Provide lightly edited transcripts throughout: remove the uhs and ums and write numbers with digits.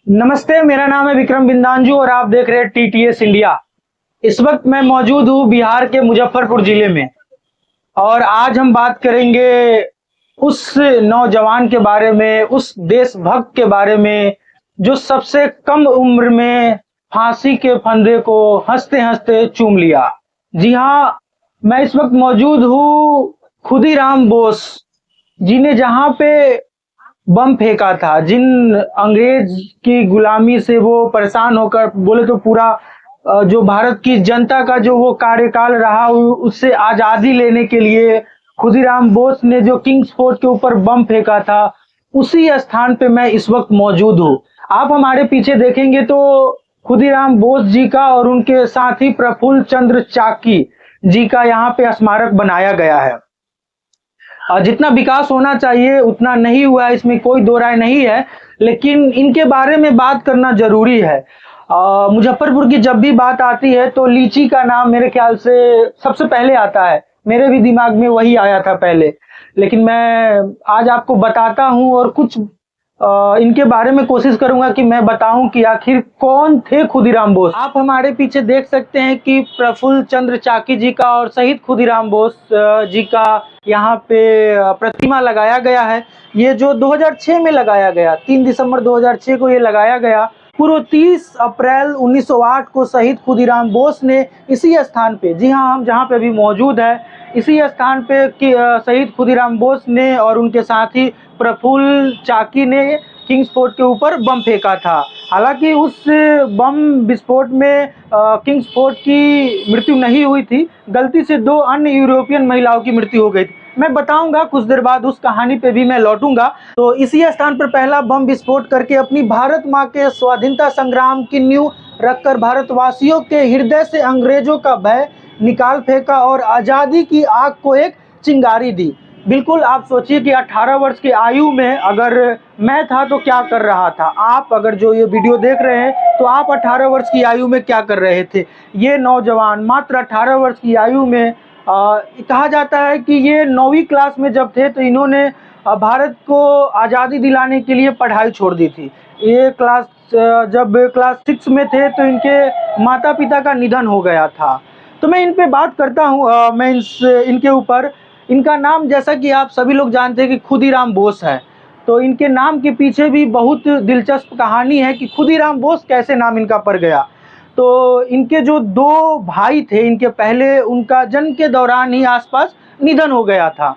नमस्ते, मेरा नाम है विक्रम बिंदांजू और आप देख रहे हैं टीटीएस इंडिया। इस वक्त मैं मौजूद हूँ बिहार के मुजफ्फरपुर जिले में और आज हम बात करेंगे उस नौजवान के बारे में, उस देशभक्त के बारे में जो सबसे कम उम्र में फांसी के फंदे को हंसते हंसते चूम लिया। जी हाँ, मैं इस वक्त मौजूद हूँ खुदीराम बोस जिन्हें जहाँ पे बम फेंका था, जिन अंग्रेज की गुलामी से वो परेशान होकर बोले तो पूरा जो भारत की जनता का जो वो कार्यकाल रहा उससे आजादी लेने के लिए खुदीराम बोस ने जो किंग्स फोर्ट के ऊपर बम फेंका था, उसी स्थान पे मैं इस वक्त मौजूद हूँ। आप हमारे पीछे देखेंगे तो खुदीराम बोस जी का और उनके साथी प्रफुल्ल चंद्र चाकी जी का यहाँ पे स्मारक बनाया गया है। जितना विकास होना चाहिए उतना नहीं हुआ है, इसमें कोई दो राय नहीं है, लेकिन इनके बारे में बात करना जरूरी है। मुजफ्फरपुर की जब भी बात आती है तो लीची का नाम मेरे ख्याल से सबसे पहले आता है, मेरे भी दिमाग में वही आया था पहले। लेकिन मैं आज आपको बताता हूँ और कुछ इनके बारे में कोशिश करूंगा कि मैं बताऊं कि आखिर कौन थे खुदीराम बोस। आप हमारे पीछे देख सकते हैं कि प्रफुल्ल चंद्र चाकी जी का और शहीद खुदीराम बोस जी का यहाँ पे प्रतिमा लगाया गया है। ये जो 2006 में लगाया गया, 3 दिसंबर 2006 को ये लगाया गया। पूर्व 30 अप्रैल 1908 को शहीद खुदीराम बोस ने इसी स्थान पे, जी हाँ, हम जहाँ पे अभी मौजूद है इसी स्थान पे शहीद खुदीराम बोस ने और उनके साथी प्रफुल्ल चाकी ने किंग्स फोर्ट के ऊपर बम फेंका था। हालांकि उस बम विस्फोट में किंग्स फोर्ट की मृत्यु नहीं हुई थी, गलती से 2 अन्य यूरोपियन महिलाओं की मृत्यु हो गई थी। मैं बताऊंगा कुछ देर बाद, उस कहानी पे भी मैं लौटूंगा। तो इसी स्थान पर पहला बम विस्फोट करके अपनी भारत माँ के स्वाधीनता संग्राम की नींव रखकर भारतवासियों के हृदय से अंग्रेजों का भय निकाल फेंका और आज़ादी की आग को एक चिंगारी दी। बिल्कुल, आप सोचिए कि 18 वर्ष की आयु में अगर मैं था तो क्या कर रहा था। आप अगर जो ये वीडियो देख रहे हैं तो आप 18 वर्ष की आयु में क्या कर रहे थे। ये नौजवान मात्र 18 वर्ष की आयु में कहा जाता है कि ये 9वीं क्लास में जब थे तो इन्होंने भारत को आज़ादी दिलाने के लिए पढ़ाई छोड़ दी थी। ये जब क्लास 6 में थे तो इनके माता पिता का निधन हो गया था। तो मैं इन पे बात करता हूँ। मैं इनके ऊपर, इनका नाम जैसा कि आप सभी लोग जानते हैं कि खुदीराम बोस है, तो इनके नाम के पीछे भी बहुत दिलचस्प कहानी है कि खुदीराम बोस कैसे नाम इनका पड़ गया। तो इनके जो 2 भाई थे, इनके पहले उनका जन्म के दौरान ही आसपास निधन हो गया था।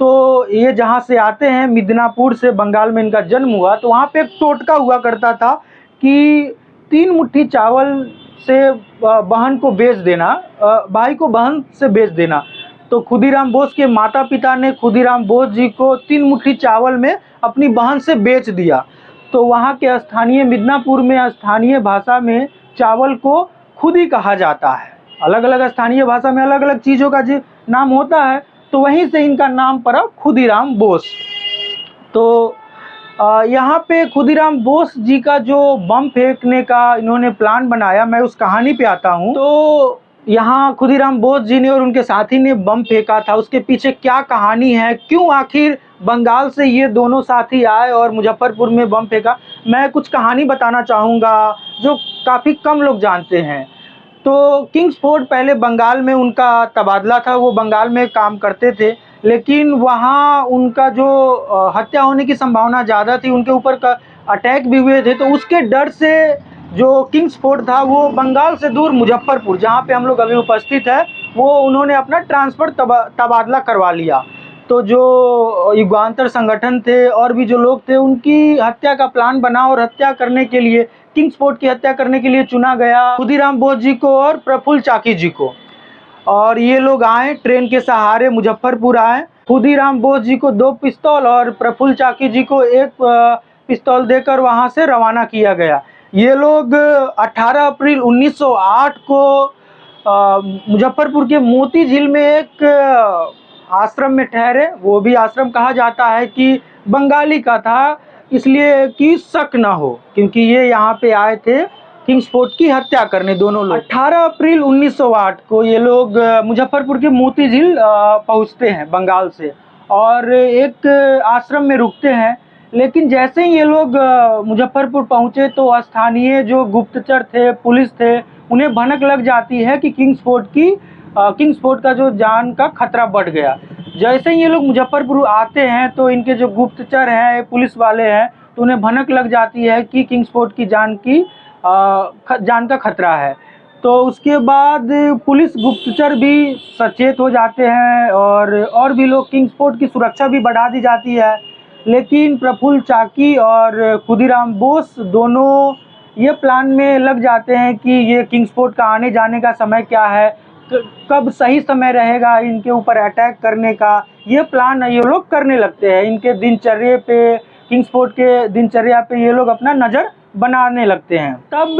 तो ये जहाँ से आते हैं, मिदनापुर से, बंगाल में इनका जन्म हुआ। तो वहाँ पे एक टोटका हुआ करता था कि 3 मुट्ठी चावल से बहन को बेच देना, भाई को बहन से बेच देना। तो खुदीराम बोस के माता पिता ने खुदीराम बोस जी को 3 मुट्ठी चावल में अपनी बहन से बेच दिया। तो वहाँ के स्थानीय, मिदनापुर में स्थानीय भाषा में चावल को खुदी कहा जाता है। अलग अलग स्थानीय भाषा में अलग अलग चीज़ों का नाम होता है, तो वहीं से इनका नाम पड़ा खुदीराम बोस। तो यहाँ पे खुदीराम बोस जी का जो बम फेंकने का इन्होंने प्लान बनाया, मैं उस कहानी पे आता हूँ। तो यहाँ खुदीराम बोस जी ने और उनके साथी ने बम फेंका था, उसके पीछे क्या कहानी है, क्यों आखिर बंगाल से ये दोनों साथी आए और मुजफ्फरपुर में बम फेंका, मैं कुछ कहानी बताना चाहूँगा जो काफ़ी कम लोग जानते हैं। तो किंग्स फोर्ट पहले बंगाल में उनका तबादला था, वो बंगाल में काम करते थे, लेकिन वहाँ उनका जो हत्या होने की संभावना ज़्यादा थी, उनके ऊपर अटैक भी हुए थे। तो उसके डर से जो किंग्स फोर्ट था वो बंगाल से दूर मुजफ्फरपुर, जहाँ पे हम लोग अभी उपस्थित है, वो उन्होंने अपना ट्रांसफ़र तबादला करवा लिया। तो जो युगांतर संगठन थे और भी जो लोग थे, उनकी हत्या का प्लान बना और हत्या करने के लिए, किंग्स फोर्ट की हत्या करने के लिए चुना गया खुदीराम बोस जी को और प्रफुल्ल चाकी जी को। और ये लोग आए, ट्रेन के सहारे मुजफ्फरपुर आए। खुदीराम बोस जी को 2 पिस्तौल और प्रफुल्ल चाकी जी को 1 पिस्तौल देकर वहाँ से रवाना किया गया। ये लोग 18 अप्रैल 1908 को मुजफ्फरपुर के मोती झील में एक आश्रम में ठहरे। वो भी आश्रम कहा जाता है कि बंगाली का था, इसलिए कि शक ना हो, क्योंकि ये यहाँ पे आए थे किंग्स फोर्ट की हत्या करने, दोनों लोग। 18 अप्रैल 1908 को ये लोग मुजफ्फरपुर के मोती झील पहुँचते हैं बंगाल से और एक आश्रम में रुकते हैं। लेकिन जैसे ही ये लोग मुजफ्फरपुर पहुंचे तो स्थानीय जो गुप्तचर थे, पुलिस थे, उन्हें भनक लग जाती है कि किंग्सफोर्ट का जो जान का खतरा बढ़ गया। जैसे ही ये लोग मुजफ्फरपुर आते हैं तो इनके जो गुप्तचर हैं, पुलिस वाले हैं, तो उन्हें भनक लग जाती है कि किंग्सफोर्ट की जान का खतरा है। तो उसके बाद पुलिस गुप्तचर भी सचेत हो जाते हैं और भी लोग, किंग्सफोर्ट की सुरक्षा भी बढ़ा दी जाती है। लेकिन प्रफुल्ल चाकी और खुदीराम बोस दोनों ये प्लान में लग जाते हैं कि ये किंग्सफोर्ट का आने जाने का समय क्या है, कब सही समय रहेगा इनके ऊपर अटैक करने का, ये प्लान ये लोग करने लगते हैं। इनके दिनचर्या पे, किंग्सफोर्ट के दिनचर्या पे ये लोग अपना नज़र बनाने लगते हैं। तब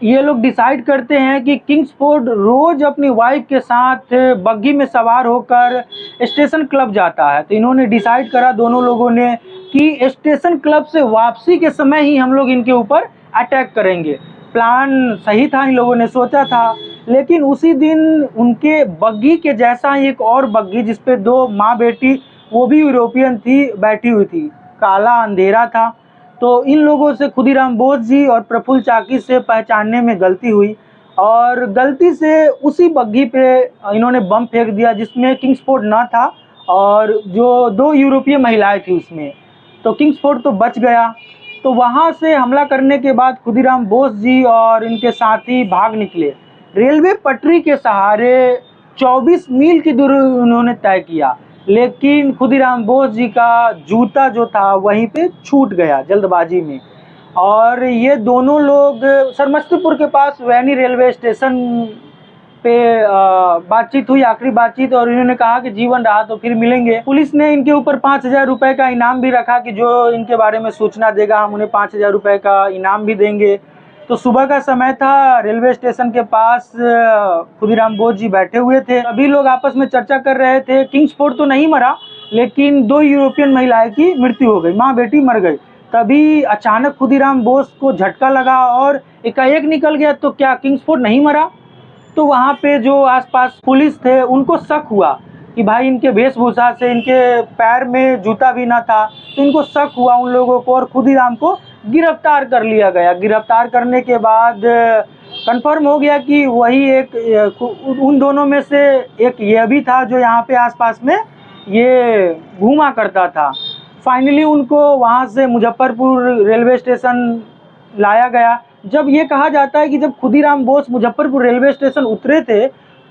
ये लोग डिसाइड करते हैं कि किंग्सफोर्ड रोज़ अपनी वाइफ के साथ बग्गी में सवार होकर स्टेशन क्लब जाता है। तो इन्होंने डिसाइड करा, दोनों लोगों ने, कि स्टेशन क्लब से वापसी के समय ही हम लोग इनके ऊपर अटैक करेंगे। प्लान सही था, इन लोगों ने सोचा था। लेकिन उसी दिन उनके बग्गी के जैसा ही एक और बग्गी, जिसपे दो माँ बेटी, वो भी यूरोपियन थी, बैठी हुई थी। काला अंधेरा था। तो इन लोगों से, खुदीराम बोस जी और प्रफुल्ल चाकी से पहचानने में गलती हुई और गलती से उसी बग्गी पे इन्होंने बम फेंक दिया जिसमें किंग्सफोर्ड ना था और जो दो यूरोपीय महिलाएं थी उसमें। तो किंग्सफोर्ड तो बच गया। तो वहाँ से हमला करने के बाद खुदीराम बोस जी और इनके साथी भाग निकले। रेलवे पटरी के सहारे 24 मील की दूरी उन्होंने तय किया, लेकिन खुदीराम बोस जी का जूता जो था वहीं पे छूट गया जल्दबाजी में। और ये दोनों लोग समस्तीपुर के पास वैनी रेलवे स्टेशन पे बातचीत हुई, आखिरी बातचीत, और इन्होंने कहा कि जीवन रहा तो फिर मिलेंगे। पुलिस ने इनके ऊपर 5,000 रुपये का इनाम भी रखा कि जो इनके बारे में सूचना देगा हम उन्हें 5,000 रुपये का इनाम भी देंगे। तो सुबह का समय था, रेलवे स्टेशन के पास खुदीराम बोस जी बैठे हुए थे। सभी लोग आपस में चर्चा कर रहे थे। किंग्सफोर्ड तो नहीं मरा, लेकिन दो यूरोपियन महिलाएं की मृत्यु हो गई, माँ बेटी मर गई। तभी अचानक खुदीराम बोस को झटका लगा और एकाएक निकल गया, तो क्या किंग्सफोर्ड नहीं मरा? तो वहाँ पे जो आसपास पुलिस थे उनको शक हुआ कि भाई इनके वेशभूषा से, इनके पैर में जूता भी ना था, तो इनको शक हुआ उन लोगों को और खुदीराम को गिरफ्तार कर लिया गया। गिरफ्तार करने के बाद कंफर्म हो गया कि वही उन दोनों में से एक ये भी था जो यहाँ पे आसपास में ये घूमा करता था। फाइनली उनको वहाँ से मुजफ्फरपुर रेलवे स्टेशन लाया गया। जब ये कहा जाता है कि जब खुदीराम बोस मुजफ्फरपुर रेलवे स्टेशन उतरे थे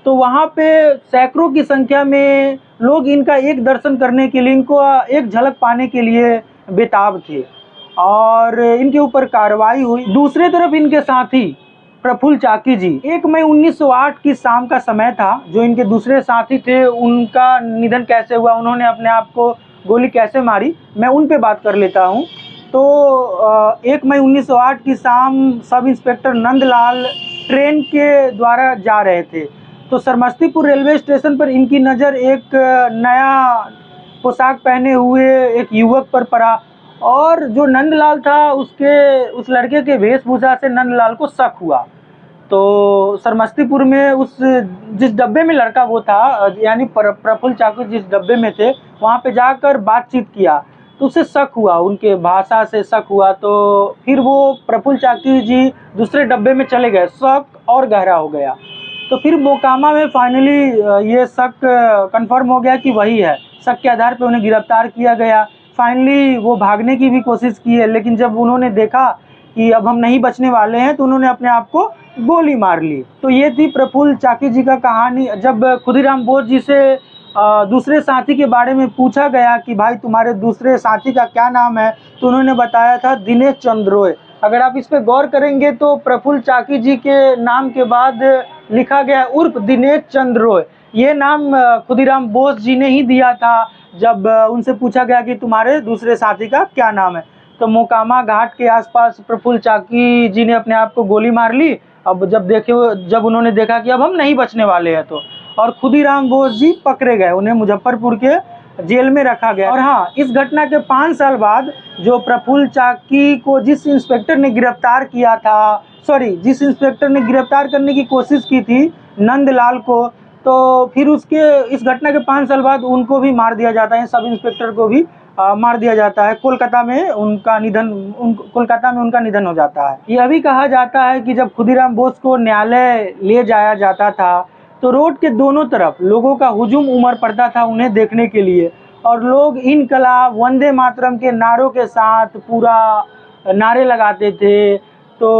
तो वहाँ पे सैकड़ों की संख्या में लोग इनका एक दर्शन करने के लिए, इनको एक झलक पाने के लिए बेताब थे और इनके ऊपर कार्रवाई हुई। दूसरे तरफ इनके साथी प्रफुल्ल चाकी जी, 1 मई 1908 की शाम का समय था। जो इनके दूसरे साथी थे उनका निधन कैसे हुआ, उन्होंने अपने आप को गोली कैसे मारी, मैं उन पे बात कर लेता हूँ। तो 1 मई 1908 की शाम सब इंस्पेक्टर नंदलाल ट्रेन के द्वारा जा रहे थे। तो समस्तीपुर रेलवे स्टेशन पर इनकी नज़र एक नया पोशाक पहने हुए एक युवक पर पड़ा और जो नंदलाल था उस लड़के के वेशभूषा से नंदलाल को शक हुआ। तो समस्तीपुर में जिस डब्बे में लड़का वो था, यानी प्रफुल्ल चाकी जिस डब्बे में थे, वहाँ पे जाकर बातचीत किया तो उसे शक हुआ, उनके भाषा से शक हुआ। तो फिर वो प्रफुल्ल चाकी जी दूसरे डब्बे में चले गए, शक और गहरा हो गया। तो फिर मोकामा में फाइनली ये शक कंफर्म हो गया कि वही है। शक के आधार पे उन्हें गिरफ्तार किया गया। फाइनली वो भागने की भी कोशिश की है, लेकिन जब उन्होंने देखा कि अब हम नहीं बचने वाले हैं तो उन्होंने अपने आप को गोली मार ली। तो ये थी प्रफुल्ल चाकी जी का कहानी। जब खुदीराम बोस जी से दूसरे साथी के बारे में पूछा गया कि भाई तुम्हारे दूसरे साथी का क्या नाम है, तो उन्होंने बताया था दिनेश चंद्र रॉय। अगर आप इस पे गौर करेंगे तो प्रफुल्ल चाकी जी के नाम के बाद लिखा गया उर्फ दिनेश चंद्र रॉय। ये नाम खुदीराम बोस जी ने ही दिया था जब उनसे पूछा गया कि तुम्हारे दूसरे साथी का क्या नाम है। तो मोकामा घाट के आसपास प्रफुल्ल चाकी जी ने अपने आप को गोली मार ली। अब जब उन्होंने देखा कि अब हम नहीं बचने वाले हैं, तो और खुदीराम बोस जी पकड़े गए, उन्हें मुजफ्फरपुर के जेल में रखा गया। और हाँ, इस घटना के 5 साल बाद जो प्रफुल्ल चाकी को जिस इंस्पेक्टर ने गिरफ्तार करने की कोशिश की थी नंदलाल को, तो फिर इस घटना के 5 साल बाद उनको भी मार दिया जाता है, सब इंस्पेक्टर को भी मार दिया जाता है। कोलकाता में उनका निधन हो जाता है। यह भी कहा जाता है कि जब खुदीराम बोस को न्यायालय ले जाया जाता था तो रोड के दोनों तरफ लोगों का हुजूम उमड़ पड़ता था उन्हें देखने के लिए, और लोग इनकलाब, वंदे मातरम के नारों के साथ पूरा नारे लगाते थे। तो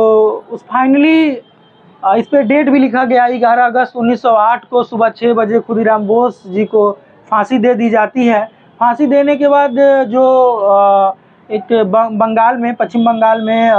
उस फाइनली इस पे डेट भी लिखा गया 11 अगस्त 1908 को सुबह 6 बजे खुदीराम बोस जी को फांसी दे दी जाती है। फांसी देने के बाद जो एक बंगाल में, पश्चिम बंगाल में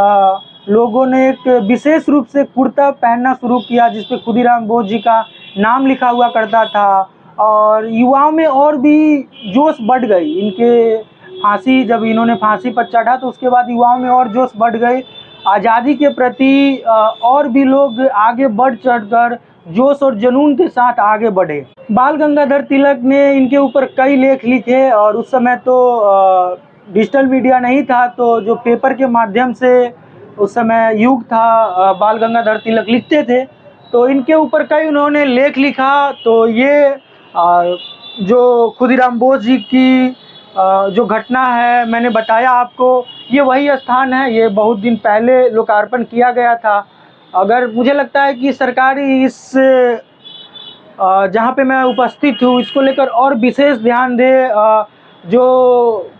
लोगों ने एक विशेष रूप से कुर्ता पहनना शुरू किया जिस पे खुदीराम बोस जी का नाम लिखा हुआ करता था, और युवाओं में और भी जोश बढ़ गई। इनके फांसी, जब इन्होंने फांसी पर चढ़ा तो उसके बाद युवाओं में और जोश बढ़ गई। आज़ादी के प्रति और भी लोग आगे बढ़ चढ़कर जोश और जुनून के साथ आगे बढ़े। बाल गंगाधर तिलक ने इनके ऊपर कई लेख लिखे, और उस समय तो डिजिटल मीडिया नहीं था, तो जो पेपर के माध्यम से उस समय युग था, बाल गंगाधर तिलक लिखते थे, तो इनके ऊपर कई उन्होंने लेख लिखा। तो ये जो खुदीराम बोस जी की जो घटना है मैंने बताया आपको, ये वही स्थान है। ये बहुत दिन पहले लोकार्पण किया गया था। अगर मुझे लगता है कि सरकार इस जहाँ पे मैं उपस्थित हूँ इसको लेकर और विशेष ध्यान दे। जो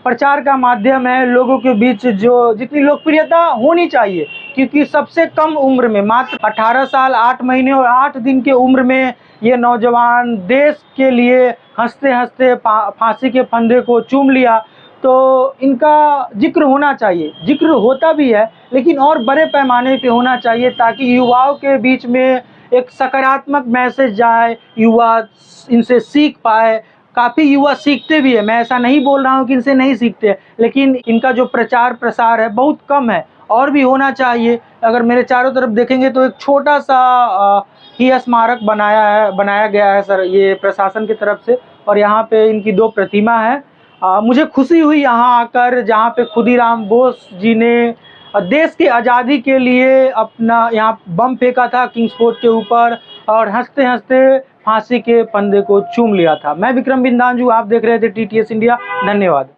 प्रचार का माध्यम है, लोगों के बीच जो जितनी लोकप्रियता होनी चाहिए, क्योंकि सबसे कम उम्र में, मात्र 18 साल 8 महीने और 8 दिन के उम्र में ये नौजवान देश के लिए हंसते हंसते फांसी के फंदे को चूम लिया। तो इनका जिक्र होना चाहिए, जिक्र होता भी है लेकिन और बड़े पैमाने पे होना चाहिए, ताकि युवाओं के बीच में एक सकारात्मक मैसेज जाए, युवा इनसे सीख पाए। काफ़ी युवा सीखते भी है, मैं ऐसा नहीं बोल रहा हूँ कि इनसे नहीं सीखते, लेकिन इनका जो प्रचार प्रसार है बहुत कम है, और भी होना चाहिए। अगर मेरे चारों तरफ देखेंगे तो एक छोटा सा ही स्मारक बनाया गया है सर, ये प्रशासन की तरफ से, और यहाँ पे इनकी 2 प्रतिमा है। मुझे खुशी हुई यहाँ आकर, जहाँ पे खुदीराम बोस जी ने देश की आज़ादी के लिए अपना यहाँ बम फेंका था किंग्स फोर्ट के ऊपर, और हंसते हंसते फांसी के फंदे को चूम लिया था। मैं विक्रम बिंदांजू, आप देख रहे थे TTS इंडिया। धन्यवाद।